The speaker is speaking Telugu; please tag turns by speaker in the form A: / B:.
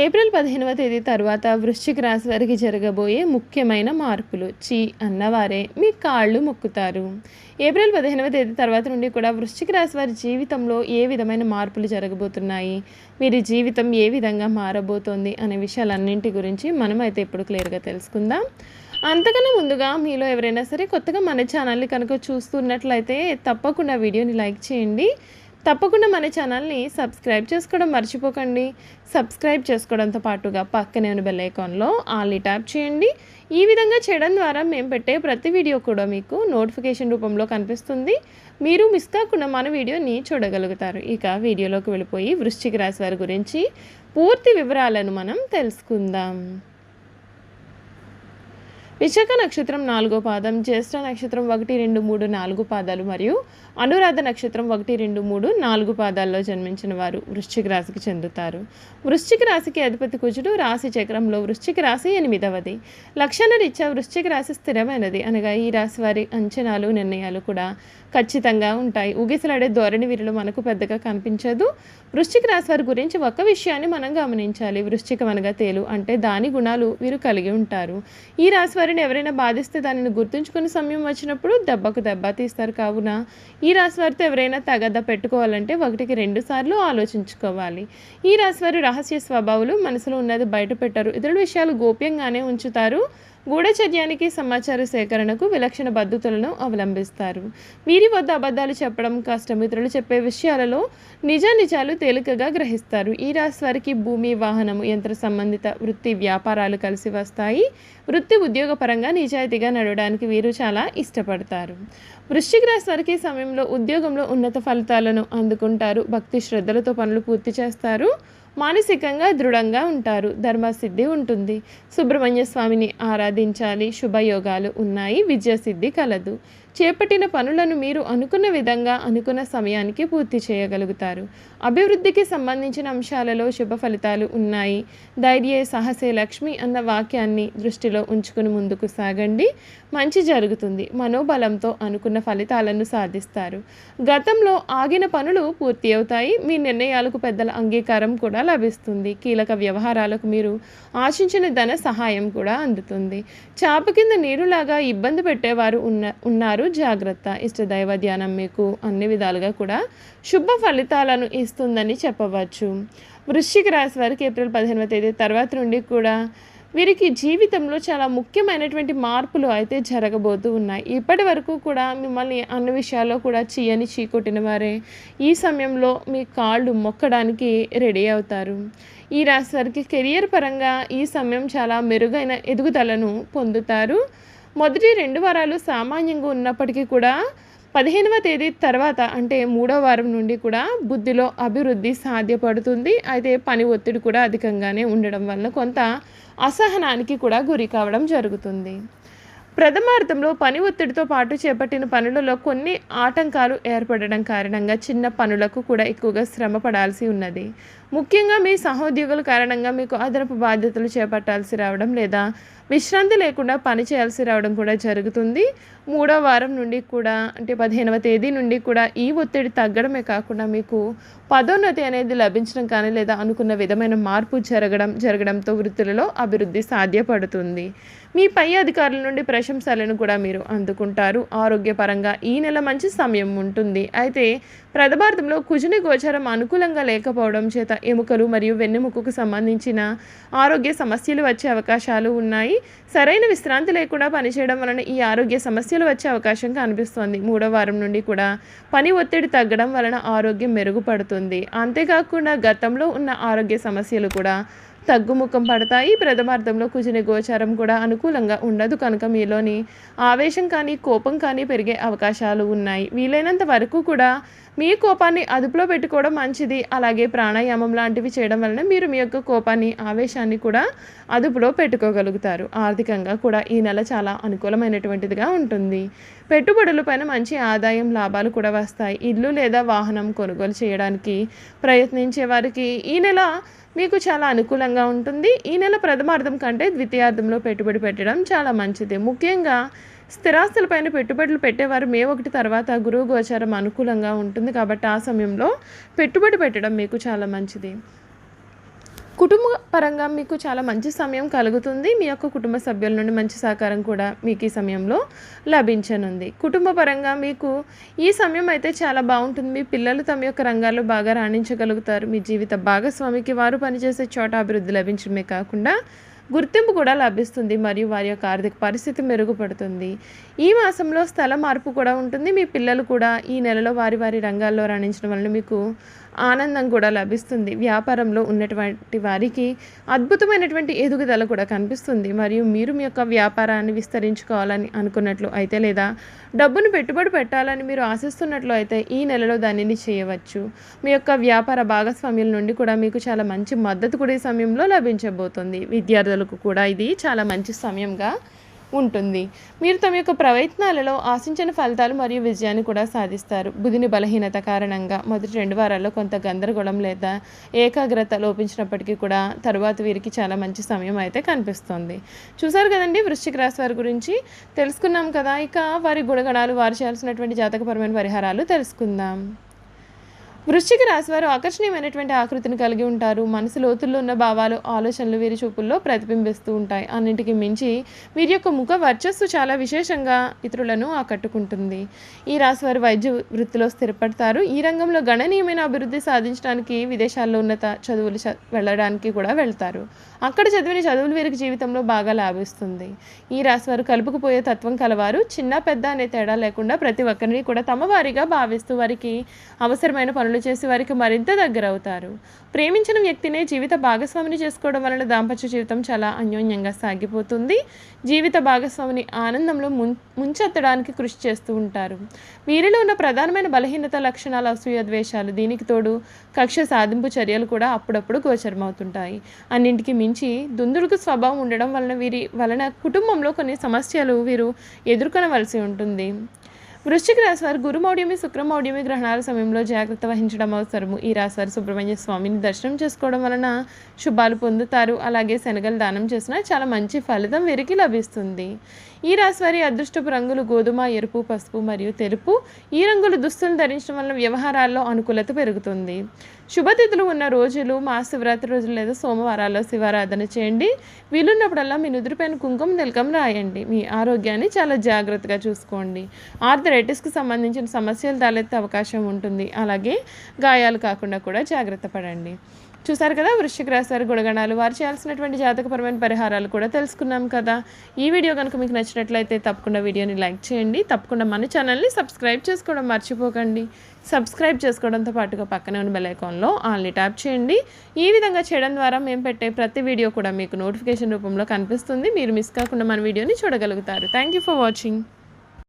A: ఏప్రిల్ 15వ తేదీ తర్వాత వృశ్చిక రాశి వారికి జరగబోయే ముఖ్యమైన మార్పులు. అన్నవారే మీ కాళ్ళు మొక్కుతారు. ఏప్రిల్ 15వ తేదీ తర్వాత నుండి కూడా వృశ్చిక రాశి వారి జీవితంలో ఏ విధమైన మార్పులు జరగబోతున్నాయి, వీరి జీవితం ఏ విధంగా మారబోతోంది అనే విషయాలన్నింటి గురించి మనమైతే ఇప్పుడు క్లియర్గా తెలుసుకుందాం. అంతకన్నా ముందుగా మీలో ఎవరైనా సరే కొత్తగా మన ఛానల్ని కనుక చూస్తున్నట్లయితే తప్పకుండా వీడియోని లైక్ చేయండి. తప్పకుండా మన ఛానల్ని సబ్స్క్రైబ్ చేసుకోవడం మర్చిపోకండి. సబ్స్క్రైబ్ చేసుకోవడంతో పాటుగా పక్కనే ఉన్న బెల్ ఐకాన్లో ఆల్ని ట్యాప్ చేయండి. ఈ విధంగా చేయడం ద్వారా మేము పెట్టే ప్రతి వీడియో కూడా మీకు నోటిఫికేషన్ రూపంలో కనిపిస్తుంది. మీరు మిస్ కాకుండా మన వీడియోని చూడగలుగుతారు. ఇక వీడియోలోకి వెళ్ళిపోయి వృశ్చిక రాశి వారి గురించి పూర్తి వివరాలను మనం తెలుసుకుందాం. విశాఖ నక్షత్రం 4వ పాదం, జ్యేష్ఠ నక్షత్రం 1, 2, 3, 4 పాదాలు మరియు అనురాధ నక్షత్రం 1, 2, 3, 4 పాదాల్లో జన్మించిన వారు వృశ్చిక రాశికి చెందుతారు. వృశ్చిక రాశికి అధిపతి కుజుడు. రాశి చక్రంలో వృశ్చిక రాశి 8వది. లక్షణ రీత్యా వృశ్చిక రాశి స్థిరమైనది, అనగా ఈ రాశి వారి అంచనాలు నిర్ణయాలు కూడా ఖచ్చితంగా ఉంటాయి. ఊగిసలాడే ధోరణి వీరిలో మనకు పెద్దగా కనిపించదు. వృశ్చిక రాశి వారి గురించి ఒక విషయాన్ని మనం గమనించాలి. వృశ్చికం అనగా తేలు, అంటే దాని గుణాలు వీరు కలిగి ఉంటారు. ఈ రాశి వారిని ఎవరైనా బాధిస్తే దానిని గుర్తుంచుకునే సమయం వచ్చినప్పుడు దెబ్బకు దెబ్బ తీస్తారు. కావున ఈ రాశి వారితో ఎవరైనా తగద పెట్టుకోవాలంటే 1కి 2 సార్లు ఆలోచించుకోవాలి. ఈ రాశి వారి రహస్య స్వభావాలు, మనసులో ఉన్నది బయట పెట్టారు. ఇతరుల విషయాలు గోప్యంగానే ఉంచుతారు. గూఢచర్యానికి, సమాచార సేకరణకు విలక్షణ పద్ధతులను అవలంబిస్తారు. వీరి వద్ద అబద్ధాలు చెప్పడం కష్టం. ఇతరులు చెప్పే విషయాలలో నిజాలు తేలికగా గ్రహిస్తారు. ఈ రాశి వారికి భూమి, వాహనము, యంత్ర సంబంధిత వృత్తి, వ్యాపారాలు కలిసి వస్తాయి. వృత్తి, ఉద్యోగ పరంగా నిజాయితీగా నడవడానికి వీరు చాలా ఇష్టపడతారు. వృశ్చిక రాశి వారికి సమయంలో ఉద్యోగంలో ఉన్నత ఫలితాలను అందుకుంటారు. భక్తి శ్రద్ధలతో పనులు పూర్తి చేస్తారు. మానసికంగా దృఢంగా ఉంటారు. ధర్మసిద్ధి ఉంటుంది. సుబ్రహ్మణ్య స్వామిని ఆరాధించాలి. శుభయోగాలు ఉన్నాయి. విజయసిద్ధి కలదు. చేపట్టిన పనులను మీరు అనుకున్న విధంగా, అనుకున్న సమయానికి పూర్తి చేయగలుగుతారు. అభివృద్ధికి సంబంధించిన అంశాలలో శుభ ఫలితాలు ఉన్నాయి. ధైర్యే సాహసే లక్ష్మి అన్న వాక్యాన్ని దృష్టిలో ఉంచుకుని ముందుకు సాగండి. మంచి జరుగుతుంది. మనోబలంతో అనుకున్న ఫలితాలను సాధిస్తారు. గతంలో ఆగిన పనులు పూర్తి అవుతాయి. మీ నిర్ణయాలకు పెద్దల అంగీకారం కూడా లభిస్తుంది. కీలక వ్యవహారాలకు మీరు ఆశించిన ధన సహాయం కూడా అందుతుంది. చాప కింద నీరులాగా ఇబ్బంది పెట్టేవారు ఉన్నారు. జాగ్రత్త. ఇష్టదైవ ధ్యానం మీకు అన్ని విధాలుగా కూడా శుభ ఫలితాలను ఇస్తుందని చెప్పవచ్చు. వృశ్చిక రాశి వారికి ఏప్రిల్ 15వ తేదీ తర్వాత నుండి కూడా వీరికి జీవితంలో చాలా ముఖ్యమైనటువంటి మార్పులు అయితే జరగబోతూ ఉన్నాయి. ఇప్పటి వరకు కూడా మిమ్మల్ని అన్ని విషయాల్లో కూడా చీకొట్టిన వారే ఈ సమయంలో మీ కాళ్ళు మొక్కడానికి రెడీ అవుతారు. ఈ రాశి వారికి కెరియర్ పరంగా ఈ సమయం చాలా మెరుగైన ఎదుగుదలను పొందుతారు. మొదటి 2 వారాలు సామాన్యంగా ఉన్నప్పటికీ కూడా 15వ తేదీ తర్వాత, అంటే 3వ వారం నుండి కూడా బుద్ధిలో అభివృద్ధి సాధ్యపడుతుంది. అయితే పని ఒత్తిడి కూడా అధికంగానే ఉండడం వల్ల కొంత అసహనానికి కూడా గురి కావడం జరుగుతుంది. ప్రథమార్థంలో పని ఒత్తిడితో పాటు చేపట్టిన పనులలో కొన్ని ఆటంకాలు ఏర్పడడం కారణంగా చిన్న పనులకు కూడా ఎక్కువగా శ్రమ పడాల్సి ఉన్నది. ముఖ్యంగా మీ సహోద్యోగుల కారణంగా మీకు అదనపు బాధ్యతలు చేపట్టాల్సి రావడం లేదా విశ్రాంతి లేకుండా పని చేయాల్సి రావడం కూడా జరుగుతుంది. 3వ వారం నుండి కూడా, అంటే 15వ తేదీ నుండి కూడా ఈ ఒత్తిడి తగ్గడమే కాకుండా మీకు పదోన్నతి అనేది లభించడం కానీ లేదా అనుకున్న విధమైన మార్పు జరగడంతో వృత్తులలో అభివృద్ధి సాధ్యపడుతుంది. మీ పై అధికారుల నుండి ప్రశంసలను కూడా మీరు అందుకుంటారు. ఆరోగ్యపరంగా ఈ నెల మంచి సమయం ఉంటుంది. అయితే ప్రథమార్థంలో కుజుని గోచరం అనుకూలంగా లేకపోవడం చేత ఎముకలు మరియు వెన్నెముకకు సంబంధించిన ఆరోగ్య సమస్యలు వచ్చే అవకాశాలు ఉన్నాయి. సరైన విశ్రాంతి లేకుండా పనిచేయడం వలన ఈ ఆరోగ్య సమస్యలు వచ్చే అవకాశం కనిపిస్తోంది. 3వ వారం నుండి కూడా పని ఒత్తిడి తగ్గడం వలన ఆరోగ్యం మెరుగుపడుతుంది. అంతేకాకుండా గతంలో ఉన్న ఆరోగ్య సమస్యలు కూడా తగ్గుముఖం పడతాయి. ప్రథమార్థంలో కుజుని గోచారం కూడా అనుకూలంగా ఉండదు కనుక మీలోని ఆవేశం కానీ, కోపం కానీ పెరిగే అవకాశాలు ఉన్నాయి. వీలైనంత వరకు కూడా మీ కోపాన్ని అదుపులో పెట్టుకోవడం మంచిది. అలాగే ప్రాణాయామం లాంటివి చేయడం వలన మీరు మీ యొక్క కోపాన్ని, ఆవేశాన్ని కూడా అదుపులో పెట్టుకోగలుగుతారు. ఆర్థికంగా కూడా ఈ నెల చాలా అనుకూలమైనటువంటిదిగా ఉంటుంది. పెట్టుబడులపైన మంచి ఆదాయం, లాభాలు కూడా వస్తాయి. ఇల్లు లేదా వాహనం కొనుగోలు చేయడానికి ప్రయత్నించే వారికి ఈ నెల మీకు చాలా అనుకూలంగా ఉంటుంది. ఈ నెల ప్రథమార్థం కంటే ద్వితీయార్థంలో పెట్టుబడి పెట్టడం చాలా మంచిది. ముఖ్యంగా స్థిరాస్తులపైన పెట్టుబడులు పెట్టేవారు మే 1 తర్వాత గురువు గోచారం అనుకూలంగా ఉంటుంది కాబట్టి ఆ సమయంలో పెట్టుబడి పెట్టడం మీకు చాలా మంచిది. కుటుంబ పరంగా మీకు చాలా మంచి సమయం కలుగుతుంది. మీ యొక్క కుటుంబ సభ్యుల నుండి మంచి సహకారం కూడా మీకు ఈ సమయంలో లభించనుంది. కుటుంబ పరంగా మీకు ఈ సమయం అయితే చాలా బాగుంటుంది. మీ పిల్లలు తమ యొక్క రంగాల్లో బాగా రాణించగలుగుతారు. మీ జీవిత భాగస్వామికి వారు పనిచేసే చోట అభివృద్ధి లభించడమే కాకుండా గుర్తింపు కూడా లభిస్తుంది మరియు వారి యొక్క ఆర్థిక పరిస్థితి మెరుగుపడుతుంది. ఈ మాసంలో స్థల మార్పు కూడా ఉంటుంది. మీ పిల్లలు కూడా ఈ నెలలో వారి వారి రంగాల్లో రాణించడం వలన మీకు ఆనందం కూడా లభిస్తుంది. వ్యాపారంలో ఉన్నటువంటి వారికి అద్భుతమైనటువంటి ఎదుగుదల కూడా కనిపిస్తుంది మరియు మీరు మీ యొక్క వ్యాపారాన్ని విస్తరించుకోవాలని అనుకున్నట్లు అయితే లేదా డబ్బును పెట్టుబడి పెట్టాలని మీరు ఆశిస్తున్నట్లు అయితే ఈ నెలలో దానిని చేయవచ్చు. మీ యొక్క వ్యాపార భాగస్వామ్యుల నుండి కూడా మీకు చాలా మంచి మద్దతు కూడా ఈ సమయంలో లభించబోతుంది. విద్యార్థులకు కూడా ఇది చాలా మంచి సమయంగా ఉంటుంది. మీరు తమ యొక్క ప్రయత్నాలలో ఆశించిన ఫలితాలు మరియు విజయాన్ని కూడా సాధిస్తారు. బుధుని బలహీనత కారణంగా మొదటి 2 వారాల్లో కొంత గందరగోళం లేదా ఏకాగ్రత లోపించినప్పటికీ కూడా తరువాత వీరికి చాలా మంచి సమయం అయితే కనిపిస్తుంది. చూసారు కదండి, వృశ్చిక రాశి వారి గురించి తెలుసుకున్నాం కదా. ఇక వారి గుణగణాలు, వారు చేయాల్సినటువంటి జాతకపరమైన పరిహారాలు తెలుసుకుందాం. వృశ్చిక రాశి వారు ఆకర్షణీయమైనటువంటి ఆకృతిని కలిగి ఉంటారు. మనసు లోతుల్లో ఉన్న భావాలు, ఆలోచనలు వీరి చూపుల్లో ప్రతిబింబిస్తూ ఉంటాయి. అన్నింటికి మించి వీరి యొక్క ముఖ వర్చస్సు చాలా విశేషంగా ఇతరులను ఆకట్టుకుంటుంది. ఈ రాశి వారు వైద్య వృత్తిలో స్థిరపడతారు. ఈ రంగంలో గణనీయమైన అభివృద్ధి సాధించడానికి విదేశాల్లో ఉన్నత చదువులు వెళ్ళడానికి కూడా వెళ్తారు. అక్కడ చదివిన చదువులు వీరికి జీవితంలో బాగా లాభిస్తుంది. ఈ రాశి వారు కలుపుకుపోయే తత్వం కలవారు. చిన్న పెద్ద అనే తేడా లేకుండా ప్రతి ఒక్కరిని కూడా తమ వారిగా భావిస్తూ వారికి అవసరమైన పనులు చేసి వారికి మరింత దగ్గర అవుతారు. ప్రేమించిన వ్యక్తినే జీవిత భాగస్వామిని చేసుకోవడం వలన దాంపత్య జీవితం చాలా అన్యోన్యంగా సాగిపోతుంది. జీవిత భాగస్వామిని ఆనందంలో ముంచెత్తడానికి కృషి చేస్తూ ఉంటారు. వీరిలో ఉన్న ప్రధానమైన బలహీనత లక్షణాలు అసూయ, ద్వేషాలు. దీనికి తోడు కక్ష సాధింపు చర్యలు కూడా అప్పుడప్పుడు గోచరమవుతుంటాయి. అన్నింటికి మించి దుందుడుకు స్వభావం ఉండడం వలన కుటుంబంలో కొన్ని సమస్యలు వీరు ఎదుర్కొనవలసి ఉంటుంది. వృశ్చిక రాశి వారు గురుమౌఢ్యమి, శుక్రమౌఢ్యమి గ్రహణాల సమయంలో జాగ్రత్త వహించడం అవసరము. ఈ రాశి వారు సుబ్రహ్మణ్య స్వామిని దర్శనం చేసుకోవడం వలన శుభాలు పొందుతారు. అలాగే శనగలు దానం చేసినా చాలా మంచి ఫలితం వీరికి లభిస్తుంది. ఈ రాశి వారి అదృష్టపు రంగులు గోధుమ, ఎరుపు, పసుపు మరియు తెలుపు. ఈ రంగులు దుస్తులను ధరించడం వలన వ్యవహారాల్లో అనుకూలత పెరుగుతుంది. శుభతిథులు ఉన్న రోజులు మహాశివరాత్రి రోజులు లేదా సోమవారాల్లో శివారాధన చేయండి. వీలున్నప్పుడల్లా మీ నుదురుపైన కుంకుమ తిలకం రాయండి. మీ ఆరోగ్యాన్ని చాలా జాగ్రత్తగా చూసుకోండి. ఆర్థరైటిస్కి సంబంధించిన సమస్యలు తలెత్తే అవకాశం ఉంటుంది. అలాగే గాయాలు కాకుండా కూడా జాగ్రత్త పడండి. చూసారు కదా, వృశ్చిక రాశి వారి గుణగణాలు, వారు చేయాల్సినటువంటి జాతకపరమైన పరిహారాలు కూడా తెలుసుకున్నాం కదా. ఈ వీడియో కనుక మీకు నచ్చినట్లయితే తప్పకుండా వీడియోని లైక్ చేయండి. తప్పకుండా మన ఛానల్ని సబ్స్క్రైబ్ చేసుకోవడం మర్చిపోకండి. సబ్స్క్రైబ్ చేసుకోవడంతో పాటుగా పక్కనే ఉన్న బెల్ ఐకాన్లో ఆల్ని ట్యాప్ చేయండి. ఈ విధంగా చేయడం ద్వారా మేము పెట్టే ప్రతి వీడియో కూడా మీకు నోటిఫికేషన్ రూపంలో కనిపిస్తుంది. మీరు మిస్ కాకుండా మన వీడియోని చూడగలుగుతారు. Thank you for watching.